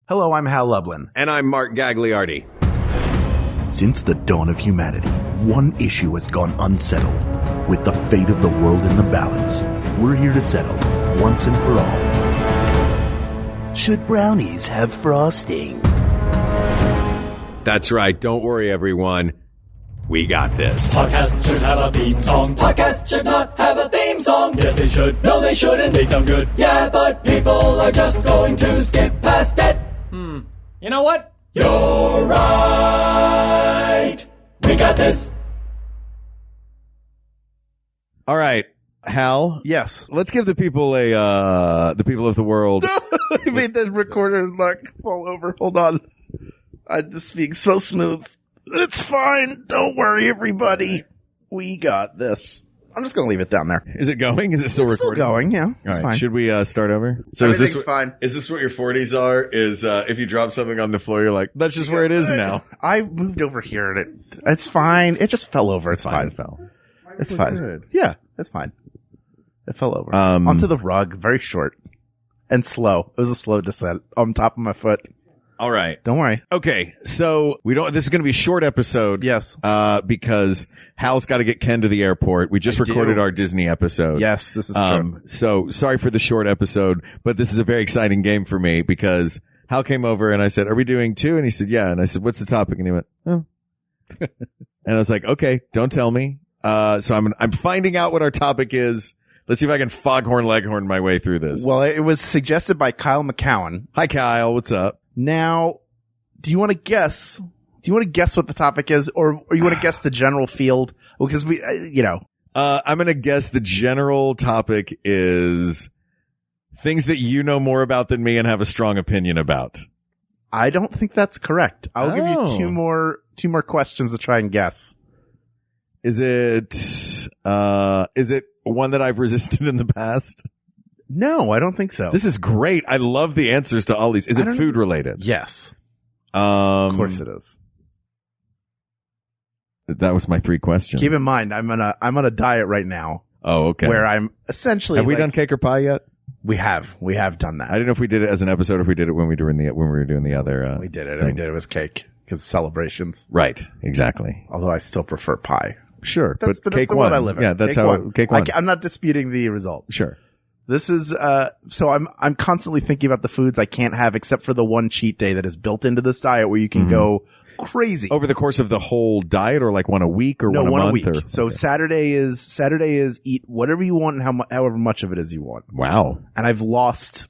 Hello, I'm Hal Lublin. And I'm Mark Gagliardi. Since the dawn of humanity, one issue has gone unsettled. With the fate of the world in the balance, we're here to settle, once and for all. Should brownies have frosting? That's right. Don't worry, everyone. We got this. Podcast should have a theme song. Podcast should not have a theme song. Yes, they should. No, they shouldn't. They sound good. Yeah, but people are just going to skip past it. You know what? You're right. We got this. All right, Hal. Yes. Let's give the people the people of the world. I made the recorder fall over. Hold on. I'm just being so smooth. It's fine. Don't worry, everybody. We got this. I'm just going to leave it down there. Is it going? Is it still recording? Still going, yeah. It's All right. fine. Should we start over? So Everything's fine. Is this what your 40s are? Is if you drop something on the floor, you're like, that's just where it is now. I moved over here and it's fine. It just fell over. It's fine. It fell. It's fine. Good. Yeah, it's fine. It fell over. Onto the rug, very short and slow. It was a slow descent on top of my foot. All right. Don't worry. Okay, so this is going to be a short episode. Yes. Because Hal's got to get Ken to the airport. We just recorded our Disney episode. Yes, this is true. So sorry for the short episode, but this is a very exciting game for me because Hal came over and I said, "Are we doing 2?" And he said, "Yeah." And I said, "What's the topic?" And he went, "Oh." And I was like, "Okay, don't tell me." So I'm finding out what our topic is. Let's see if I can foghorn leghorn my way through this. Well, it was suggested by Kyle McCowan. Hi, Kyle. What's up? Now, do you want to guess? Do you want to guess what the topic is, or you want to guess the general field? Because we, I'm going to guess the general topic is things that you know more about than me and have a strong opinion about. I don't think that's correct. I'll give you two more questions to try and guess. Is it one that I've resisted in the past? No, I don't think so. This is great. I love the answers to all these. Is it food related? Yes. Of course it is. That was my 3 questions. Keep in mind, I'm on a diet right now. Oh, okay. Where I'm essentially. Have we done cake or pie yet? We have done that. I didn't know if we did it as an episode or if we did it when we were doing the other. We did it. Thing. We did it with cake because celebrations. Right. Exactly. Although I still prefer pie. Sure. But that's cake the won. world I live in. Yeah, that's cake won. I'm not disputing the result. Sure. This is, so I'm constantly thinking about the foods I can't have except for the one cheat day that is built into this diet where you can go crazy. Over the course of the whole diet or like one a week or one a month? Week. So okay. Saturday is eat whatever you want and however much of it is you want. Wow. And I've lost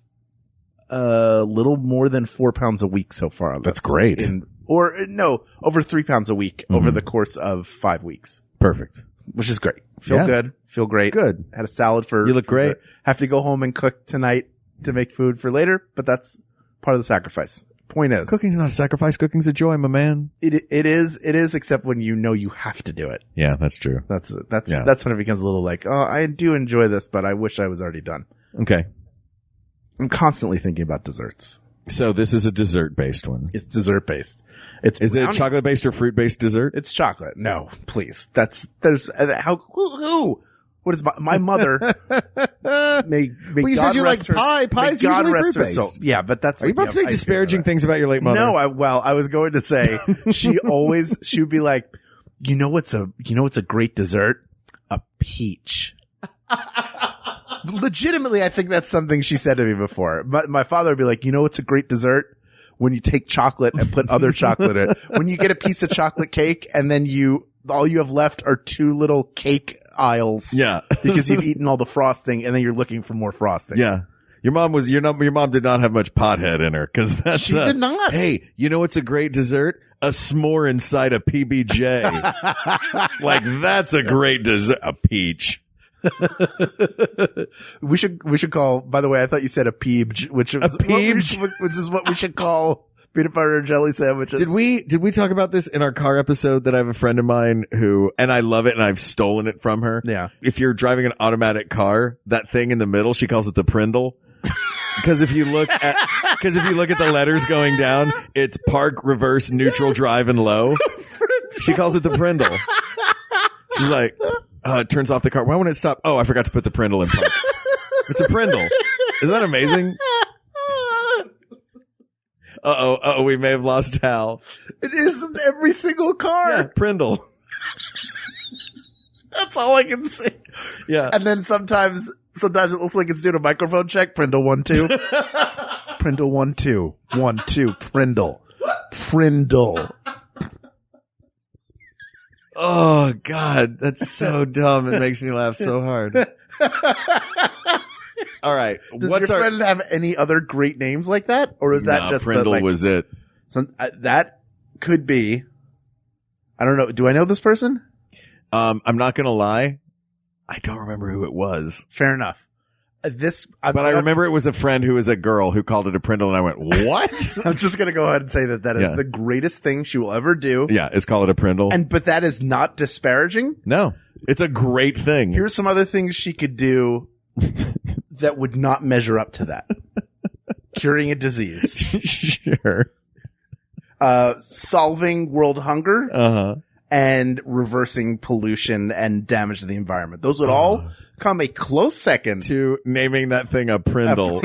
a little more than 4 pounds a week so far. That's great. Over 3 pounds a week over the course of 5 weeks. Perfect. Which is great. Feel good. Feel great. Good. Had a salad for. You look great. Have to go home and cook tonight to make food for later, but that's part of the sacrifice. Point is, cooking's not a sacrifice. Cooking's a joy, my man. It is, except when you know you have to do it. Yeah, that's true. That's when it becomes a little like, oh, I do enjoy this, but I wish I was already done. Okay. I'm constantly thinking about desserts. So this is a dessert-based one. It's dessert-based. Is it chocolate-based or fruit-based dessert? It's chocolate. No, please. Who? What is my mother? May well, you said you like pie. Pie's usually fruit-based. So, yeah, but that's. Are you about to say disparaging things about your late mother? No, I was going to say she would be like, you know what's a great dessert? A peach. Legitimately, I think that's something she said to me before. My father would be like, you know what's a great dessert? When you take chocolate and put other chocolate in it. When you get a piece of chocolate cake and then all you have left are 2 little cake aisles. Yeah. Because you've eaten all the frosting and then you're looking for more frosting. Yeah. Your mom did not have much pothead in her because she did not. Hey, you know what's a great dessert? A s'more inside a PBJ. Like that's a great dessert. A peach. We should call, by the way, I thought you said a peebge, which is what we should call peanut butter and jelly sandwiches. Did we talk about this in our car episode that I have a friend of mine who, and I love it and I've stolen it from her. Yeah. If you're driving an automatic car, that thing in the middle, she calls it the prindle. Because if you look at the letters going down, it's park, reverse, neutral, drive, and low. She calls it the prindle. She's like, it turns off the car. Why won't it stop? Oh, I forgot to put the prindle in park. It's a prindle. Isn't that amazing? we may have lost Hal. It is in every single car. Yeah, Prindle. That's all I can say. Yeah. And then sometimes it looks like it's doing a microphone check. Prindle 1 2. Prindle 1 2. 1 2. Prindle. Prindle. Oh God, that's so dumb. It makes me laugh so hard. All right. Does your friend have any other great names like that? Or is that just Prindle was it? That could be. I don't know. Do I know this person? I'm not going to lie. I don't remember who it was. Fair enough. But I remember it was a friend who was a girl who called it a Prindle, and I went, what? I'm just going to go ahead and say that is the greatest thing she will ever do. Yeah, is call it a Prindle. But that is not disparaging. No, it's a great thing. Here's some other things she could do that would not measure up to that. Curing a disease. Sure. Solving world hunger. Uh-huh. And reversing pollution and damage to the environment. Those would all come a close second to naming that thing a Prindle.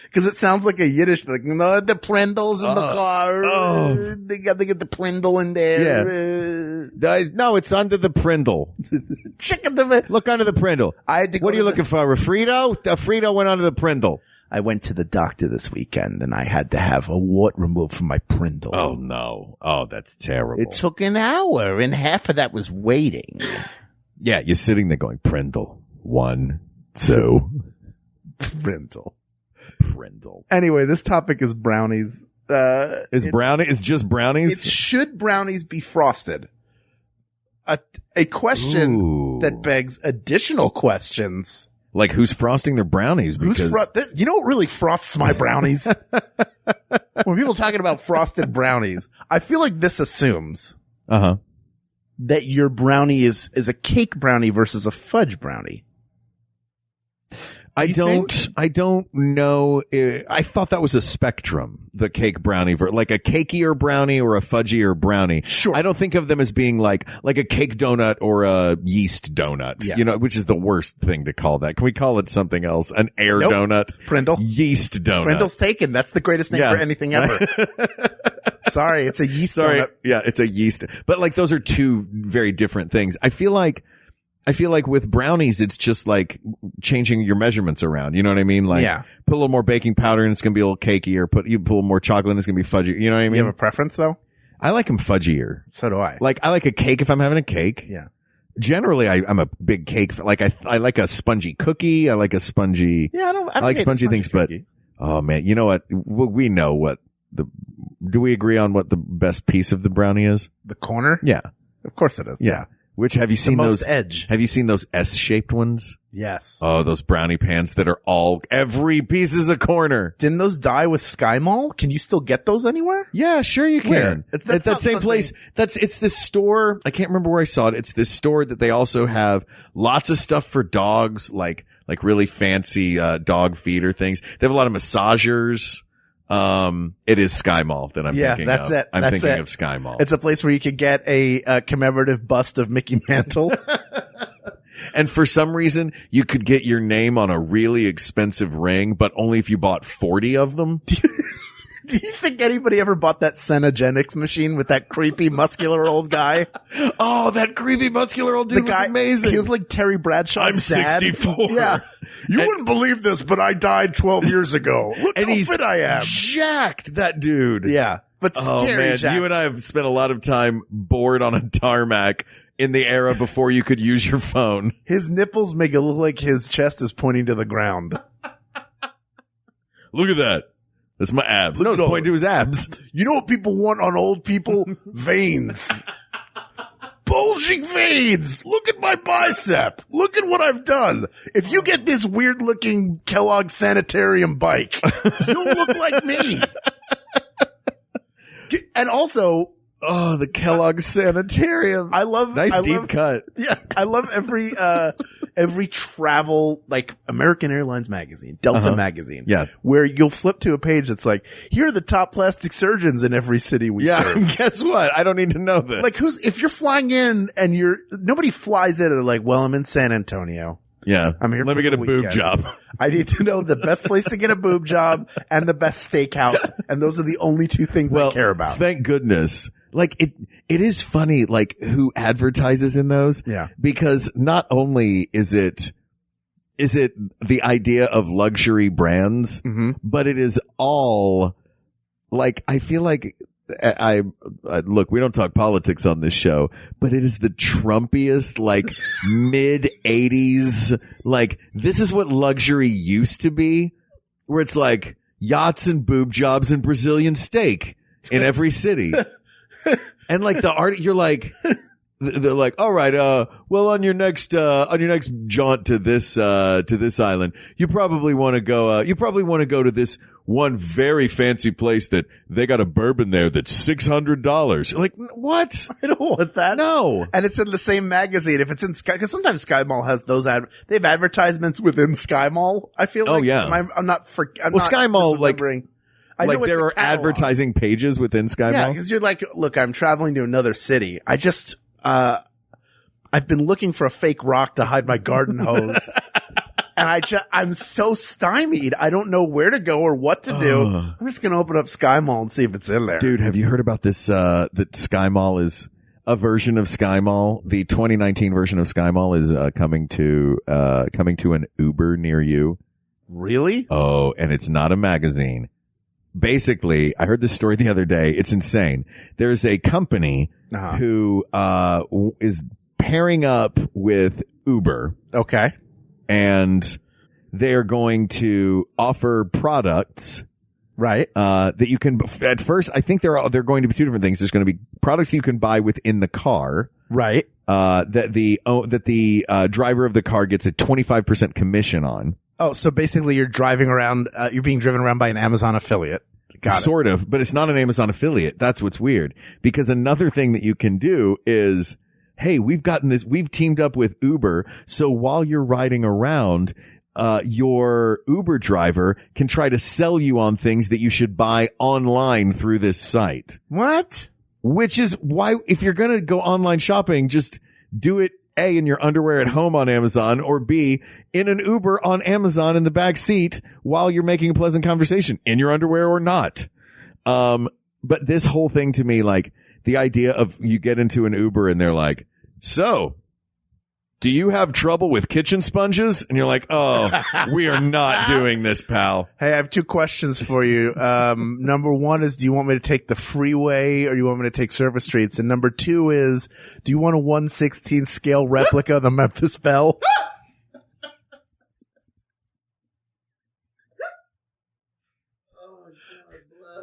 Because it sounds like a Yiddish thing. No, the Prindles in the car. They got to get the Prindle in there. Yeah. No, it's under the Prindle. Look under the Prindle. What are you looking for? A Frito? The Frito went under the Prindle. I went to the doctor this weekend and I had to have a wart removed from my Prindle. Oh no. Oh, that's terrible. It took an hour and half of that was waiting. Yeah, you're sitting there going, Prindle. 1, 2. Prindle. Prindle. Anyway, this topic is brownies. Is just brownies? Should brownies be frosted? A question that begs additional questions. Like who's frosting their brownies? Because you know what really frosts my brownies? When people are talking about frosted brownies, I feel like this assumes that your brownie is a cake brownie versus a fudge brownie. I don't know. I thought that was a spectrum, the cake brownie, like a cakier brownie or a fudgier brownie. Sure. I don't think of them as being like a cake donut or a yeast donut, which is the worst thing to call that. Can we call it something else? An air donut? Prindle. Yeast donut. Prindle's taken. That's the greatest name for anything ever. Sorry, it's a yeast donut. Yeah, it's a yeast. But like those are two very different things. I feel like with brownies, it's just like changing your measurements around. You know what I mean? Like, put a little more baking powder and it's going to be a little cakey, or you put a little more chocolate and it's going to be fudgy. You know what I mean? You have a preference though? I like them fudgier. So do I. Like, I like a cake if I'm having a cake. Yeah. Generally, I'm a big cake. Like, I like a spongy cookie. I like a spongy. Yeah, I like spongy things, cookie. But, oh man, you know what? We know what do we agree on what the best piece of the brownie is? The corner? Yeah. Of course it is. Yeah. Which have you seen those edge? Have you seen those S-shaped ones? Yes. Oh, those brownie pans that are every piece is a corner. Didn't those die with Sky Mall? Can you still get those anywhere? Yeah, sure you can. Where? It's that same place. It's this store. I can't remember where I saw it. It's this store that they also have lots of stuff for dogs, like really fancy, dog feeder things. They have a lot of massagers. It is Sky Mall that I'm thinking that's of. it. I'm thinking of Sky Mall. It's a place where you could get a commemorative bust of Mickey Mantle. And for some reason, you could get your name on a really expensive ring, but only if you bought 40 of them. Do you think anybody ever bought that Cenogenics machine with that creepy muscular old guy? Oh, that creepy muscular old dude was amazing. He was like Terry Bradshaw's dad. 64. Yeah. You wouldn't believe this, but I died 12 years ago. Look how fit I am. Jacked, that dude. Yeah. But scary man, jacked. You and I have spent a lot of time bored on a tarmac in the era before you could use your phone. His nipples make it look like his chest is pointing to the ground. Look at that. That's my abs. No, it's pointing to his abs. You know what people want on old people? Veins. Bulging veins. Look at my bicep. Look at what I've done. If you get this weird looking Kellogg Sanitarium bike, you'll look like me. And also, oh, the Kellogg Sanitarium. I love deep cut. Yeah. I love every travel, like American Airlines magazine, Delta magazine. Yeah. Where you'll flip to a page that's like, here are the top plastic surgeons in every city we serve. Guess what? I don't need to know this. Like if you're flying in and nobody flies in and they're like, well, I'm in San Antonio. Yeah. I'm here. Let for me get the a boob weekend. job. I need to know the best place to get a boob job and the best steakhouse. And those are the only two things I care about. Thank goodness. Like it is funny, like who advertises in those. Yeah. Because not only is it the idea of luxury brands, but it is all like, I feel like I look, we don't talk politics on this show, but it is the Trumpiest, like mid 80s. Like this is what luxury used to be, where it's like yachts and boob jobs and Brazilian steak in every city. And like the art, you're like, they're like, all right, well, on your next jaunt to this island, you probably want to go to this one very fancy place that they got a bourbon there that's $600. Like, what? I don't want that. No. And it's in the same magazine. If it's in Sky, because sometimes Sky Mall has those they have advertisements within Sky Mall. I feel like. Oh, yeah. I'm not Sky Mall, like I know it's there a are catalog. advertising pages within Sky Yeah, Mall. because you're like, look, I'm traveling to another city. I just, I've been looking for a fake rock to hide my garden hose. And I'm so stymied. I don't know where to go or what to do. I'm just going to open up Sky Mall and see if it's in there. Dude, have you heard about this, that Sky Mall is a version of Sky Mall? The 2019 version of Sky Mall is, coming to an Uber near you. Really? Oh, and it's not a magazine. Basically, I heard this story the other day. It's insane. There's a company who, is pairing up with Uber. Okay. And they're going to offer products, right? That you can, at first, I think they're going to be two different things. There's going to be products that you can buy within the car. Right. That the driver of the car gets a 25% commission on. Oh, so basically you're driving around, you're being driven around by an Amazon affiliate. Got it. Sort of, but it's not an Amazon affiliate. That's what's weird. Because another thing that you can do is, hey, we've teamed up with Uber. So while you're riding around, your Uber driver can try to sell you on things that you should buy online through this site. What? Which is why, if you're going to go online shopping, just do it A, in your underwear at home on Amazon, or B, in an Uber on Amazon in the back seat while you're making a pleasant conversation in your underwear or not. But this whole thing to me, like, the idea of you get into an Uber and they're like, so, do you have trouble with kitchen sponges? And you're like, oh, we are not doing this, pal. Hey, I have two questions for you. Number one is, do you want me to take the freeway or do you want me to take service streets? And number two is, do you want a 1/16 scale replica of the Memphis Belle?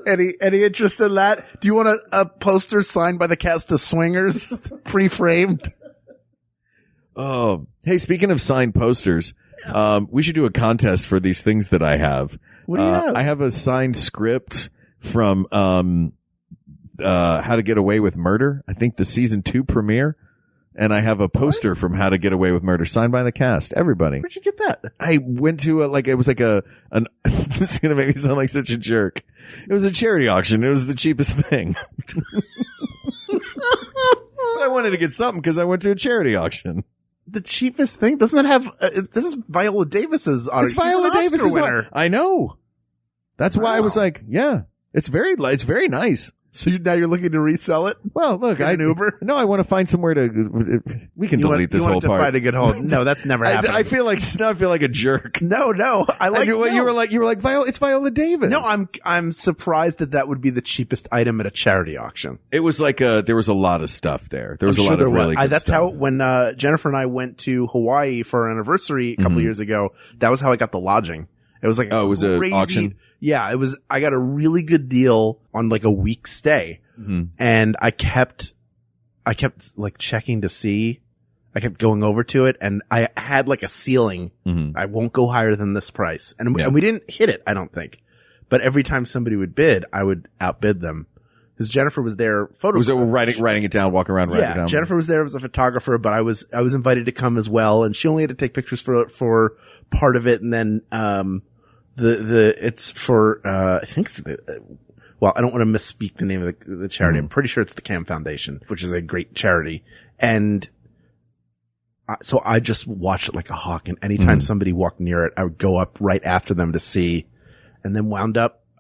Any interest in that? Do you want a poster signed by the cast of Swingers, pre-framed? Oh, hey, speaking of signed posters, we should do a contest for these things that I have. What do you have? I have a signed script from How to Get Away with Murder. I think the season 2 premiere. And I have a poster from How to Get Away with Murder signed by the cast. Everybody. Where'd you get that? I went to it was like this is going to make me sound like such a jerk. It was a charity auction. It was the cheapest thing. But I wanted to get something because I went to a charity auction. The cheapest thing? Doesn't it have, this is Viola Davis's art. It's Viola Davis's winner. art. I know. That's why I was like, yeah, it's very nice. So now you're looking to resell it? Well, look, an Uber? No, I want to find somewhere to. We can delete this whole part. You want to find a good hold? No, that's never happened. I feel like a jerk. No, I like. You were like Viola. It's Viola Davis. No, I'm surprised that would be the cheapest item at a charity auction. It was like there was a lot of stuff there. There was a lot of really good That's stuff. how when Jennifer and I went to Hawaii for our anniversary a couple years ago. That was how I got the lodging. It was like it was an auction. Yeah, it was. I got a really good deal on like a week stay. Mm-hmm. And I kept like checking to see. I kept going over to it and I had like a ceiling. Mm-hmm. I won't go higher than this price. And we didn't hit it, I don't think. But every time somebody would bid, I would outbid them. Because Jennifer was there photographing. Was it writing it down, walking around, writing it down? Jennifer was there as a photographer, but I was invited to come as well. And she only had to take pictures for part of it. And then, it's for, I think it's well, I don't want to misspeak the name of the charity. I'm pretty sure it's the Cam Foundation, which is a great charity. And So I just watched it like a hawk, and anytime somebody walked near it, I would go up right after them to see, and then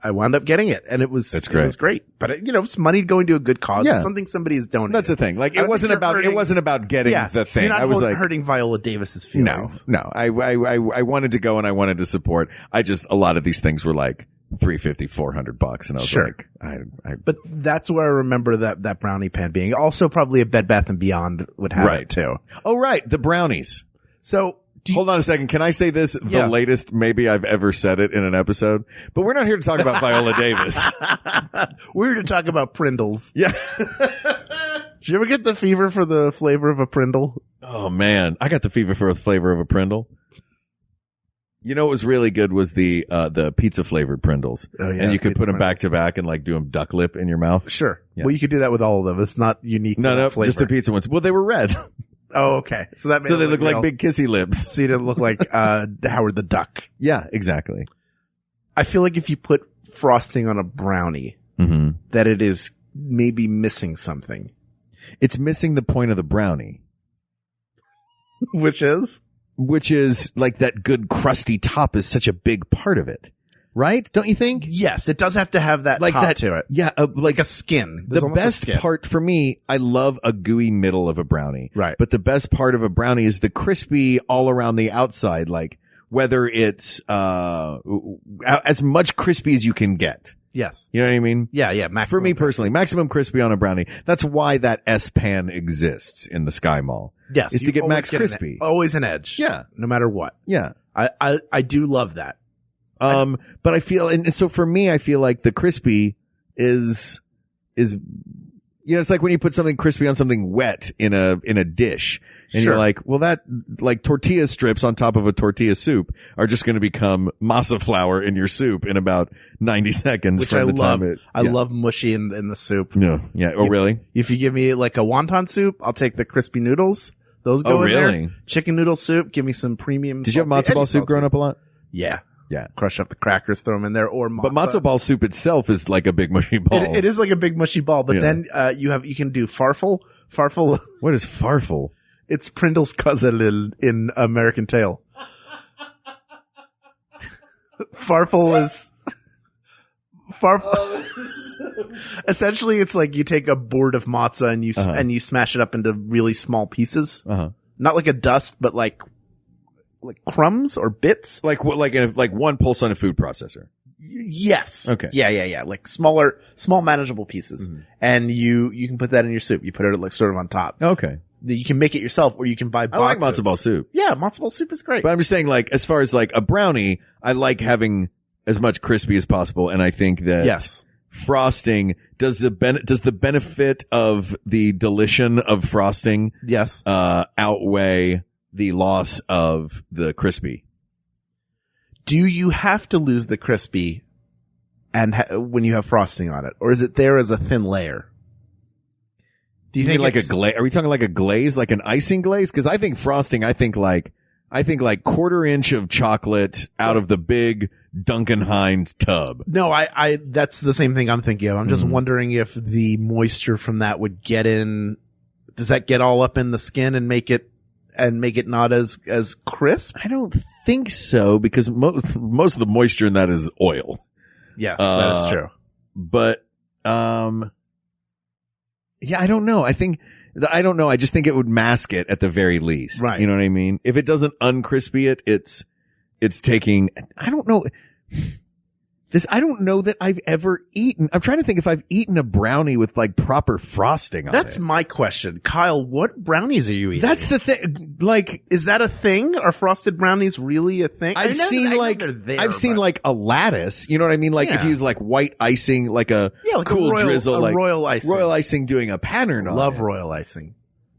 I wound up getting it, and it was great. But it's money going to a good cause. Yeah. It's something somebody is donating. That's the thing. Like it wasn't about getting the thing. You're not I was like hurting Viola Davis's feelings. No. I wanted to go and I wanted to support. A lot of these things were like $350, $400, and I was like, But that's where I remember that brownie pan being. Also, probably a Bed Bath & Beyond would have it too. Oh, right. The brownies. So hold on a second. Can I say this? The latest maybe I've ever said it in an episode, but we're not here to talk about Viola Davis. We're here to talk about Prindles. Yeah. Did you ever get the fever for the flavor of a Prindle? Oh man. I got the fever for the flavor of a Prindle. You know what was really good was the pizza flavored Prindles. Oh yeah. And you could put them back to back and like do them duck lip in your mouth. Sure. Yeah. Well, you could do that with all of them. It's not unique. No, just the pizza ones. Well, they were red. Oh, okay. So they look like big kissy lips. So you didn't look like, Howard the Duck. Yeah, exactly. I feel like if you put frosting on a brownie, that it is maybe missing something. It's missing the point of the brownie. Which is like that good crusty top is such a big part of it. Right? Don't you think? Yes, it does have to have that like top that, to it. Yeah, like a skin. The best part for me, I love a gooey middle of a brownie. Right. But the best part of a brownie is the crispy all around the outside, like whether it's as much crispy as you can get. Yes. You know what I mean? Yeah. For me personally, maximum crispy on a brownie. That's why that S pan exists in the Sky Mall. Yes. Is to get max crispy. Always an edge. Yeah. No matter what. Yeah. I do love that. But I feel, and so for me, I feel like the crispy is, it's like when you put something crispy on something wet in a dish and you're like, well, that like tortilla strips on top of a tortilla soup are just going to become masa flour in your soup in about 90 seconds. Which from the time it, I love mushy in the soup. No. Yeah. Oh, really? If you give me like a wonton soup, I'll take the crispy noodles. Those go in there. Chicken noodle soup. Give me some premium. Did you have matzo ball soup growing up a lot? Yeah. Yeah. Crush up the crackers, throw them in there, or matzo. But matzo ball soup itself is like a big mushy ball. It is like a big mushy ball, but then you can do farfel. Farfel. What is farfel? It's Prindle's cousin in American Tail. Farfel is essentially it's like you take a board of matzah and you smash it up into really small pieces. Not like a dust, but like crumbs or bits. Like one pulse on a food processor. Yes. Okay. Yeah. Like small manageable pieces. And you can put that in your soup. You put it like sort of on top. Okay. You can make it yourself or you can buy boxes. I like matzo ball soup. Yeah, matzo ball soup is great. But I'm just saying, like, as far as like a brownie, I like having as much crispy as possible. And I think that frosting does the benefit of the deletion of frosting outweigh the loss of the crispy? Do you have to lose the crispy and when you have frosting on it, or is it there as a thin layer? Do you think like a glaze? Are we talking like a glaze, like an icing glaze? Because I think frosting. I think like quarter inch of chocolate out of the big Duncan Hines tub. No, I that's the same thing I'm thinking of. I'm just wondering if the moisture from that would get in. Does that get all up in the skin and make it not as crisp? I don't think so, because most of the moisture in that is oil. Yes, that is true. But, yeah, I don't know. I don't know. I just think it would mask it at the very least. Right. You know what I mean? If it doesn't uncrispy it, it's taking, I don't know. I don't know that I've ever eaten. I'm trying to think if I've eaten a brownie with like proper frosting on it. That's my question. Kyle, what brownies are you eating? That's the thing. Like, is that a thing? Are frosted brownies really a thing? I've seen like a lattice. You know what I mean? Like if you use like white icing, like a cool drizzle, like royal icing. Royal icing doing a pattern on it. Love royal icing.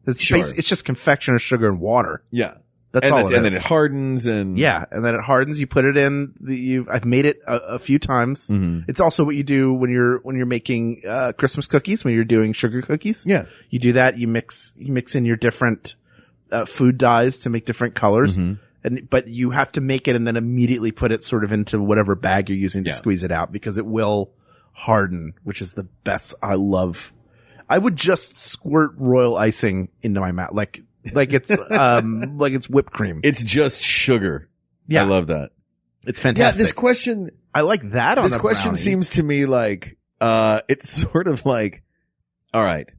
It's just confectioner, sugar, and water. Yeah. That's all it is. And then it hardens and then it hardens. You put it in. I've made it a few times. It's also what you do when you're making Christmas cookies, when you're doing sugar cookies. Yeah, you do that. You mix in your different food dyes to make different colors. But you have to make it and then immediately put it sort of into whatever bag you're using to squeeze it out, because it will harden, which is the best. I would just squirt royal icing into my mouth, like like it's whipped cream. It's just sugar. Yeah. I love that. It's fantastic. Yeah, this question, I like that on this a question brownie. seems to me like, it's sort of like, all right,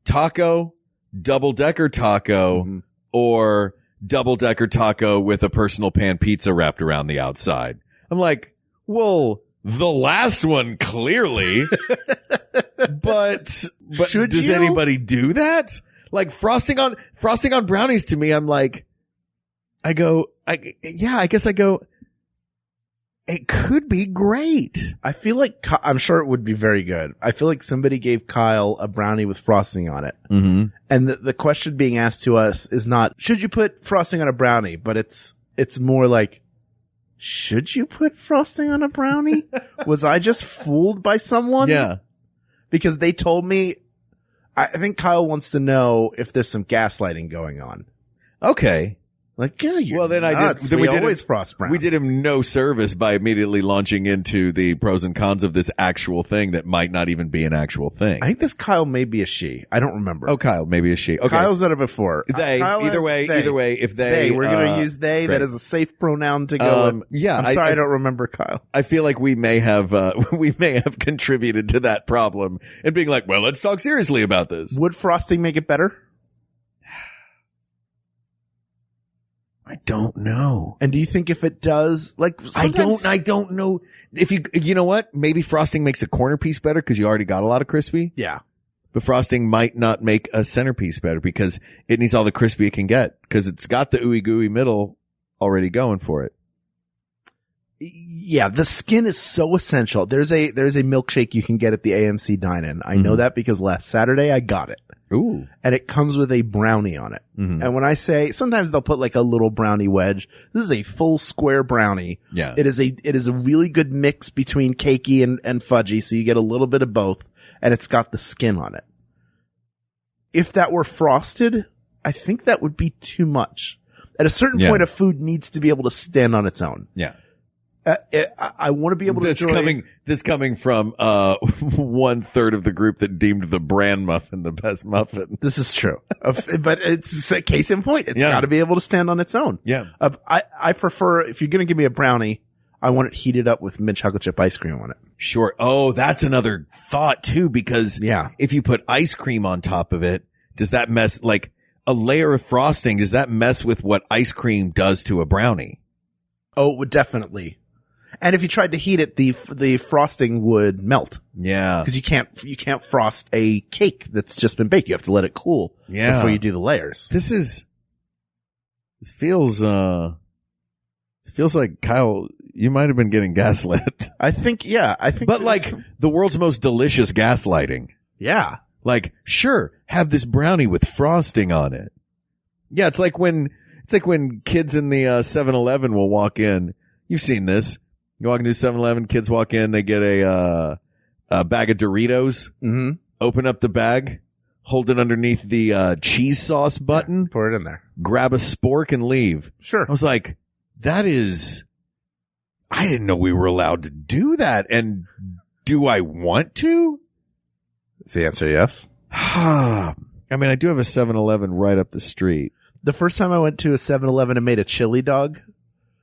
taco, double-decker taco, or double-decker taco with a personal pan pizza wrapped around the outside. I'm like, well, the last one clearly, but Should does you? anybody do that? Like frosting on brownies to me, I'm like, I guess I go, it could be great. I feel like I'm sure it would be very good. I feel like somebody gave Kyle a brownie with frosting on it. Mm-hmm. And the question being asked to us is not, should you put frosting on a brownie? But it's more like, should you put frosting on a brownie? Was I just fooled by someone? Yeah. Because they told me, I think Kyle wants to know if there's some gaslighting going on. Okay. Like, yeah, you're Well, then I nuts. did. Then we we did always him, frost brownies. We did him no service by immediately launching into the pros and cons of this actual thing that might not even be an actual thing. I think this Kyle may be a she. I don't remember. Oh, Kyle, maybe a she. Okay. Kyle's done it before. They. Kyle Either has way, if they. We're going to use they. great. That is a safe pronoun to go with. Yeah. I'm sorry I don't remember Kyle. I feel like we may have contributed to that problem and being like, well, let's talk seriously about this. Would frosting make it better? I don't know. And do you think if it does, like, I don't know if you know what? Maybe frosting makes a corner piece better because you already got a lot of crispy, Yeah. but frosting might not make a centerpiece better because it needs all the crispy it can get because it's got the ooey gooey middle already going for it. Yeah, the skin is so essential. There's a milkshake you can get at the AMC Dine-In. I know that because last Saturday I got it. Ooh. And it comes with a brownie on it. Mhm. And when I say, sometimes they'll put like a little brownie wedge. This is a full square brownie. Yeah. It is a really good mix between cakey and fudgy. So you get a little bit of both and it's got the skin on it. If that were frosted, I think that would be too much. At a certain point, a food needs to be able to stand on its own. Yeah. I want to be able to enjoy. This coming from 1/3 of the group that deemed the bran muffin the best muffin. This is true, but it's a case in point. It's Yeah. got to be able to stand on its own. Yeah. I prefer, if you're going to give me a brownie, I want it heated up with mint chocolate chip ice cream on it. Sure. Oh, that's another thought too, because Yeah. if you put ice cream on top of it, does that mess, like a layer of frosting, does that mess with what ice cream does to a brownie? Oh, it would definitely. And if you tried to heat it, the frosting would melt Yeah. because you can't frost a cake that's just been baked. You have to let it cool before you do the layers. This feels like, Kyle, you might have been getting gaslit. I think. But like the world's most delicious gaslighting. yeah. Like, sure, have this brownie with frosting on it. Yeah, it's like when kids in the 7-Eleven will walk in. You've seen this. You walk into 7-Eleven, kids walk in, they get a bag of Doritos, Mm-hmm. open up the bag, hold it underneath the cheese sauce button, Pour it in there. grab a spork and leave. Sure. I was like, I didn't know we were allowed to do that. And do I want to? Is the answer yes? I mean, I do have a 7-Eleven right up the street. The first time I went to a 7-Eleven and made a chili dog.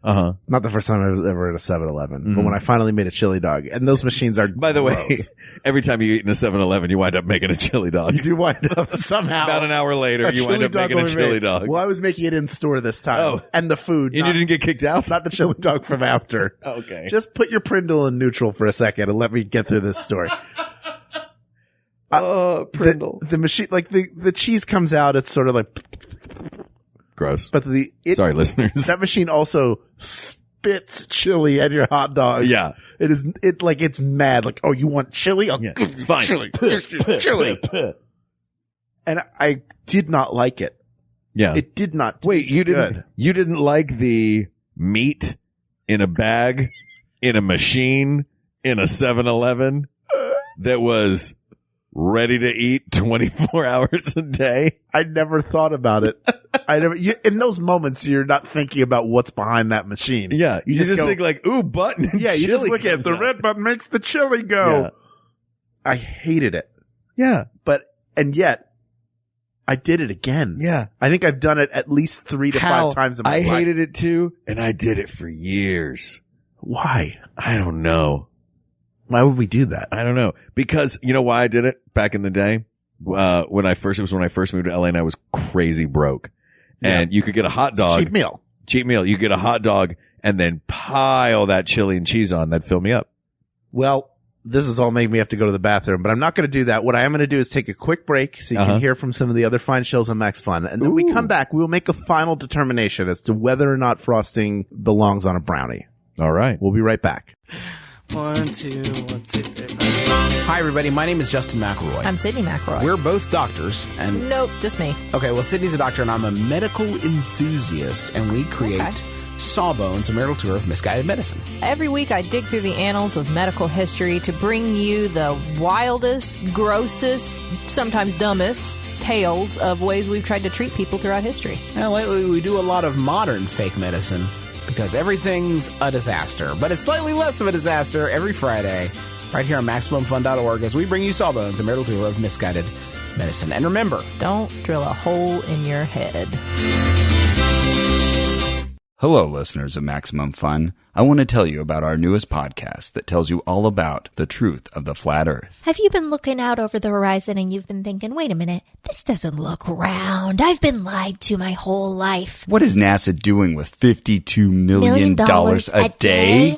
Uh-huh. Not the first time I was ever at a 7-Eleven, but when I finally made a chili dog, and those machines are By the way, gross. every time you eat in a 7-Eleven, you wind up making a chili dog. You do wind up somehow. About an hour later, you wind up making a chili dog. Well, I was making it in store this time. Oh. And the food. And you didn't get kicked out? Not the chili dog from after. Okay. Just put your Prindle in neutral for a second and let me get through this story. Prindle. The machine, like the cheese comes out, it's sort of like, Gross. but Sorry, listeners. that machine also spits chili at your hot dog. Yeah. It's mad. Like, oh, you want chili? I'll Yeah. give you Fine. chili. Chili. And I did not like it. Yeah. It did not. Wait, taste you good. didn't like the meat in a bag, in a machine, in a 7-Eleven that was ready to eat 24 hours a day? I never thought about it. In those moments, you're not thinking about what's behind that machine. Yeah. You just go- think like, ooh, button. And Yeah, you just chili look at it. comes The out. red button makes the chili go. Yeah. I hated it. Yeah. And yet, I did it again. Yeah. I think I've done it at least 3 to 5 times in my life. I hated it too, and I did it for years. Why? I don't know. Why would we do that? I don't know. Because you know why I did it back in the day? When I first moved to LA and I was crazy broke. Yeah. And you could get a hot dog. Cheap meal. Cheap meal. You get a hot dog and then pile that chili and cheese on. That'd fill me up. Well, this is all making me have to go to the bathroom, but I'm not going to do that. What I am going to do is take a quick break so you can hear from some of the other fine shows on Max Fun. And then we come back, we will make a final determination as to whether or not frosting belongs on a brownie. All right. We'll be right back. 1, 2, 1, 2, 3, 4. Hi, everybody. My name is Justin McElroy. I'm Sydney McElroy. We're both doctors, and Nope, just me. okay. Well, Sydney's a doctor, and I'm a medical enthusiast, and we create Sawbones, a marital tour of misguided medicine. Every week I dig through the annals of medical history to bring you the wildest, grossest, sometimes dumbest tales of ways we've tried to treat people throughout history. And lately, we do a lot of modern fake medicine because everything's a disaster, but it's slightly less of a disaster every Friday, right here on MaximumFun.org, as we bring you Sawbones, a marital tour of misguided medicine. And remember, Don't drill a hole in your head. Hello, listeners of Maximum Fun. I want to tell you about our newest podcast that tells you all about the truth of the flat Earth. Have you been looking out over the horizon and you've been thinking, wait a minute, this doesn't look round. I've been lied to my whole life. What is NASA doing with $52 million a day?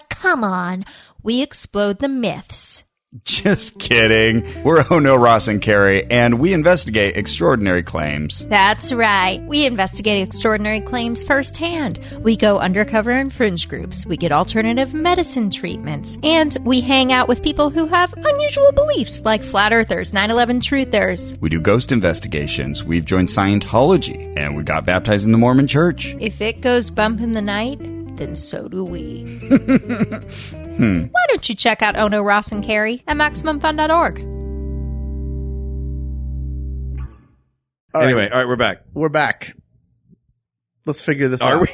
Come on. We explode the myths. Just kidding. We're Ono, Ross, and Carrie, and we investigate extraordinary claims. That's right. We investigate extraordinary claims firsthand. We go undercover in fringe groups. We get alternative medicine treatments. And we hang out with people who have unusual beliefs, like flat earthers, 9/11 truthers. We do ghost investigations. We've joined Scientology, and we got baptized in the Mormon Church. If it goes bump in the night, then so do we. Why don't you check out Ono, Ross, and Carrie at MaximumFun.org? All right, we're back. We're back. Let's figure this Are out.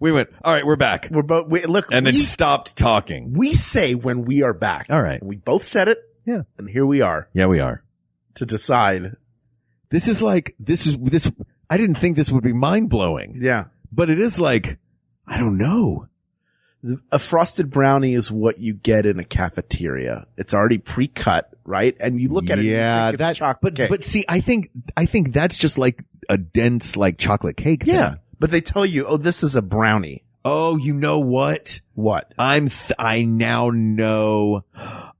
we went, all right, we're back. We're both, look, And then stopped talking. we say when we are back. All right. We both said it. Yeah. And here we are Yeah, we are. to decide. This is, I didn't think this would be mind blowing, Yeah. but it is like, I don't know. A frosted brownie is what you get in a cafeteria. It's already pre-cut, right? And you look at it Yeah, and you think it's chocolate cake. but see, I think that's just like a dense, like chocolate cake thing. yeah. But they tell you, oh, this is a brownie. Oh, you know what? What? I now know.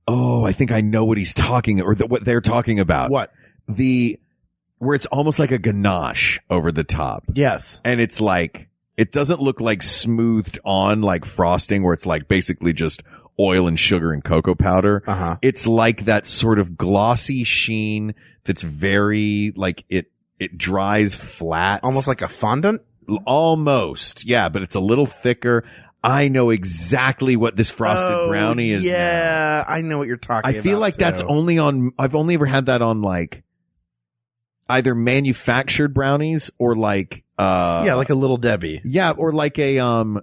Oh, I think I know what he's talking, or what they're talking about. What? Where it's almost like a ganache over the top. Yes. And it's like, it doesn't look like smoothed on like frosting where it's like basically just oil and sugar and cocoa powder. Uh-huh. It's like that sort of glossy sheen that's very like it dries flat. Almost like a fondant? Almost. Yeah, but it's a little thicker. I know exactly what this frosted brownie is. Yeah, now. I know what you're talking about. I feel like that's too. I've only ever had that on like either manufactured brownies or like like a Little Debbie. Yeah, or like a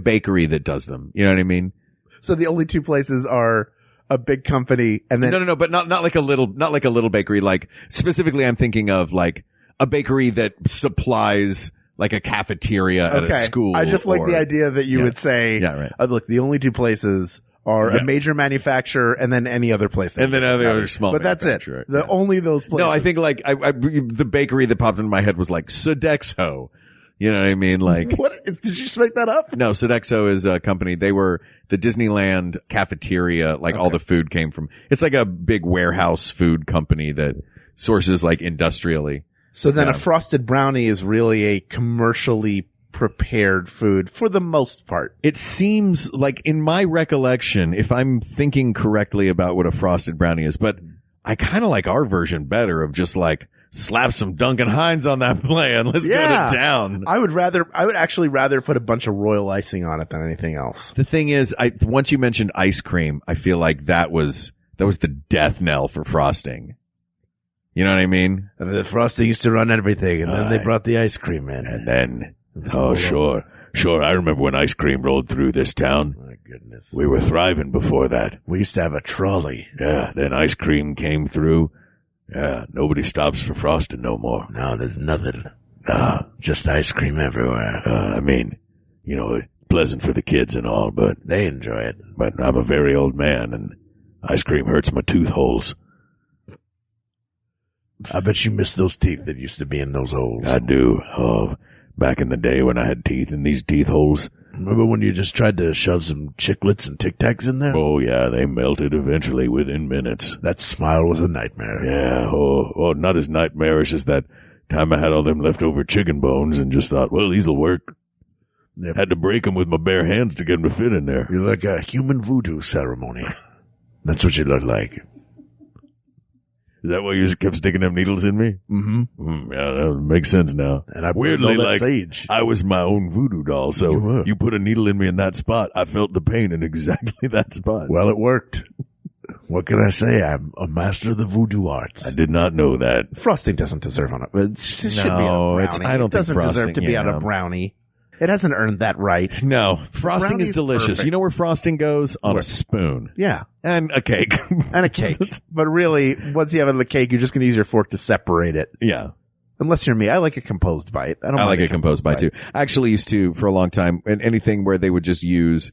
bakery that does them. You know what I mean? So the only two places are a big company and then No, but not like a little bakery. Like specifically, I'm thinking of like a bakery that supplies like a cafeteria at a school. I just like the idea that you would say, yeah, right. Look, the only two places are a major manufacturer and then any other place. And then other small but that's it. Only those places. No, I think like the bakery that popped into my head was like Sodexo. You know what I mean? Like, what? Did you just make that up? No, Sodexo is a company. They were the Disneyland cafeteria. Like all the food came from, it's like a big warehouse food company that sources like industrially. So then a frosted brownie is really a commercially prepared food for the most part. It seems like, in my recollection, if I'm thinking correctly about what a frosted brownie is, but I kind of like our version better of just like slap some Duncan Hines on that plan. Let's go to town. I would actually rather put a bunch of royal icing on it than anything else. The thing is, once you mentioned ice cream, I feel like that was the death knell for frosting. You know what I mean? The frosting used to run everything, and then they brought the ice cream in. And then, sure. I remember when ice cream rolled through this town. goodness. We were thriving before that. We used to have a trolley. Yeah, then ice cream came through. Yeah, nobody stops for frosting no more. No, there's nothing. Just ice cream everywhere. I mean, it's pleasant for the kids and all, but They enjoy it. but I'm a very old man, and ice cream hurts my tooth holes. I bet you miss those teeth that used to be in those holes. I do. Oh, back in the day when I had teeth in these teeth holes. Remember when you just tried to shove some chiclets and Tic Tacs in there? Oh, yeah, they melted eventually within minutes. That smile was a nightmare. Yeah, not as nightmarish as that time I had all them leftover chicken bones and just thought, well, these'll work. Yep. Had to break them with my bare hands to get them to fit in there. You're like a human voodoo ceremony. That's what you look like. Is that why you just kept sticking them needles in me? Mm-hmm. Yeah, that makes sense now. And I Weirdly, all that like, sage. I was my own voodoo doll, You so were. you put a needle in me in that spot, I felt the pain in exactly that spot. Well, it worked. What can I say? I'm a master of the voodoo arts. I did not know that. Frosting doesn't deserve on it. It should be on a No, brownie. it's- I don't it doesn't think deserve frosting- to be on yeah. a brownie. It hasn't earned that right. No, frosting Brownie's is delicious. perfect. You know where frosting goes? On Where? a spoon. Yeah. And a cake. And a cake. But really, once you have it in the cake, you're just going to use your fork to separate it. Yeah. Unless you're me. I like a composed bite. I don't I mind like a composed bite too. I actually used to, for a long time, and anything where they would just use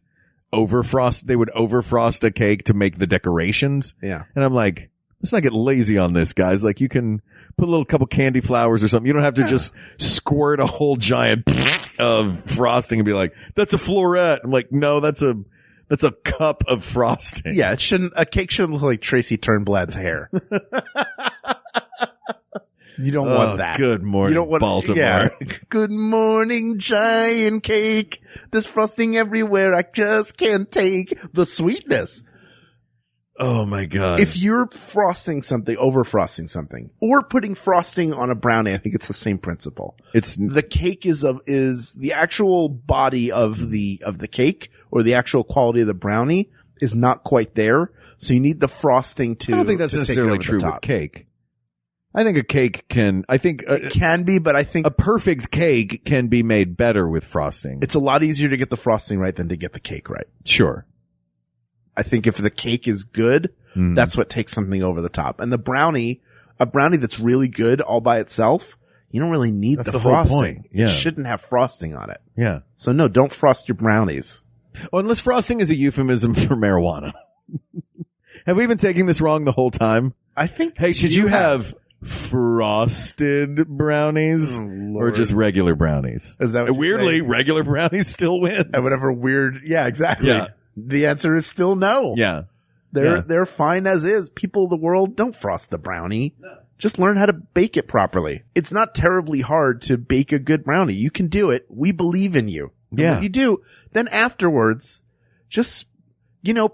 they would overfrost a cake to make the decorations. Yeah. And I'm like, let's not get lazy on this, guys. Like, you can put a little couple candy flowers or something. You don't have to just squirt a whole giant of frosting and be like, that's a floret. I'm like, no, that's a cup of frosting. Yeah, a cake shouldn't look like Tracy Turnblad's hair. You don't want that. Good morning, You don't want Baltimore. Yeah. Good morning, giant cake. There's frosting everywhere. I just can't take the sweetness. Oh my God. If you're frosting something, over-frosting something, or putting frosting on a brownie, I think it's the same principle. It's The cake is the actual body of the cake, or the actual quality of the brownie is not quite there. So you need the frosting to. I don't think that's to take it necessarily over the true with top. cake. I think a cake It can be, but I think a perfect cake can be made better with frosting. it's a lot easier to get the frosting right than to get the cake right. Sure. I think if the cake is good, that's what takes something over the top. And a brownie that's really good all by itself, you don't really need That's the the whole frosting. point. Yeah. It shouldn't have frosting on it. Yeah. So no, don't frost your brownies. Oh, unless frosting is a euphemism for marijuana. Have we been taking this wrong the whole time? I think. Hey, should you have frosted brownies or just regular brownies? Is that what you're Weirdly, saying? regular brownies still win. At whatever weird. Yeah, exactly. Yeah. The answer is still no. Yeah. They're fine as is. People of the world, don't frost the brownie. Just learn how to bake it properly. It's not terribly hard to bake a good brownie. You can do it. We believe in you. And Yeah. when you do, then afterwards, just,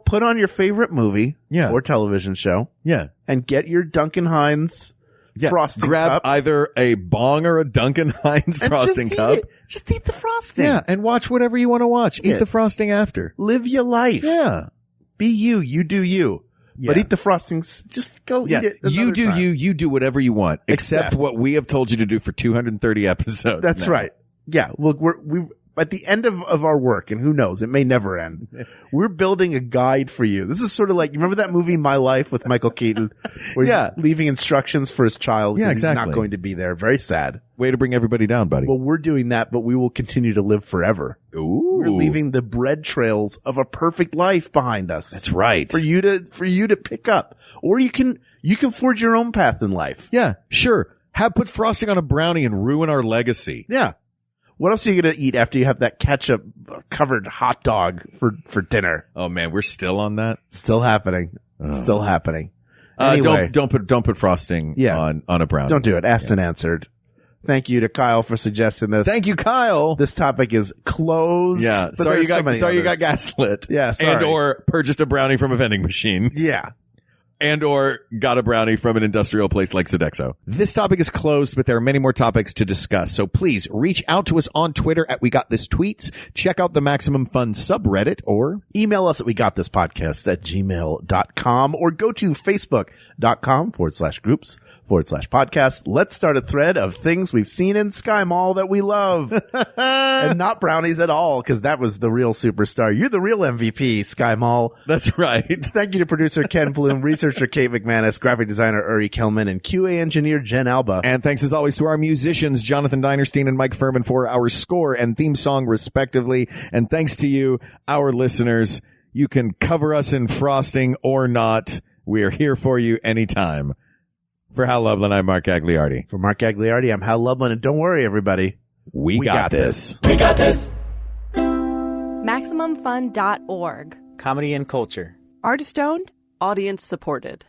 put on your favorite movie Yeah. or television show Yeah. and get your Duncan Hines frosting Grab cup. either a Bong or a Duncan Hines and frosting just cup. Eat it. Just eat the frosting. Yeah, and watch whatever you want to watch. Eat Yeah. the frosting after. Live your life. Yeah. Be you. You do you. But Yeah. eat the frostings. Just go Yeah, eat it. you another do time. you do whatever you want, except what we have told you to do for 230 episodes. That's now. right. Yeah. Look, we're at the end of our work, and who knows, it may never end. We're building a guide for you. This is sort of like, you remember that movie My Life with Michael Keaton, where he's Yeah. leaving instructions for his child Yeah, because he's exactly. not going to be there. Very sad. Way to bring everybody down, buddy. Well, we're doing that, but we will continue to live forever. Ooh. We're leaving the bread trails of a perfect life behind us. That's right. For you to pick up, or you can forge your own path in life. Yeah, sure. Put frosting on a brownie and ruin our legacy. Yeah. What else are you going to eat after you have that ketchup covered hot dog for dinner? Oh man, we're still on that. Still happening. Still happening. Anyway, Don't put frosting on a brownie. don't do it. Asked and answered. Thank you to Kyle for suggesting this. Thank you, Kyle. This topic is closed. Yeah. but Sorry there's so many you got others. gaslit. Yeah, sorry. And or purchased a brownie from a vending machine. Yeah. And or got a brownie from an industrial place like Sodexo. This topic is closed, but there are many more topics to discuss. So please reach out to us on Twitter at We Got This Tweets. Check out the Maximum Fun subreddit or Email us at wegotThisPodcast@gmail.com or go to facebook.com/groups/. patreon.com/podcast. Let's start a thread of things we've seen in Sky Mall that we love. And not Brownies at all, because that was the real superstar. You're the real MVP, Sky Mall. That's right. Thank you to producer Ken Bloom, researcher Kate McManus, graphic designer Uri Kelman, and QA engineer Jen Alba. And thanks as always to our musicians, Jonathan Dinerstein and Mike Furman, for our score and theme song respectively. And thanks to you, our listeners. You can cover us in frosting or not. We are here for you anytime. For Hal Lublin, I'm Mark Gagliardi. For Mark Gagliardi, I'm Hal Lublin, and don't worry, everybody. We got this. We got this. MaximumFun.org. Comedy and culture. Artist owned. Audience supported.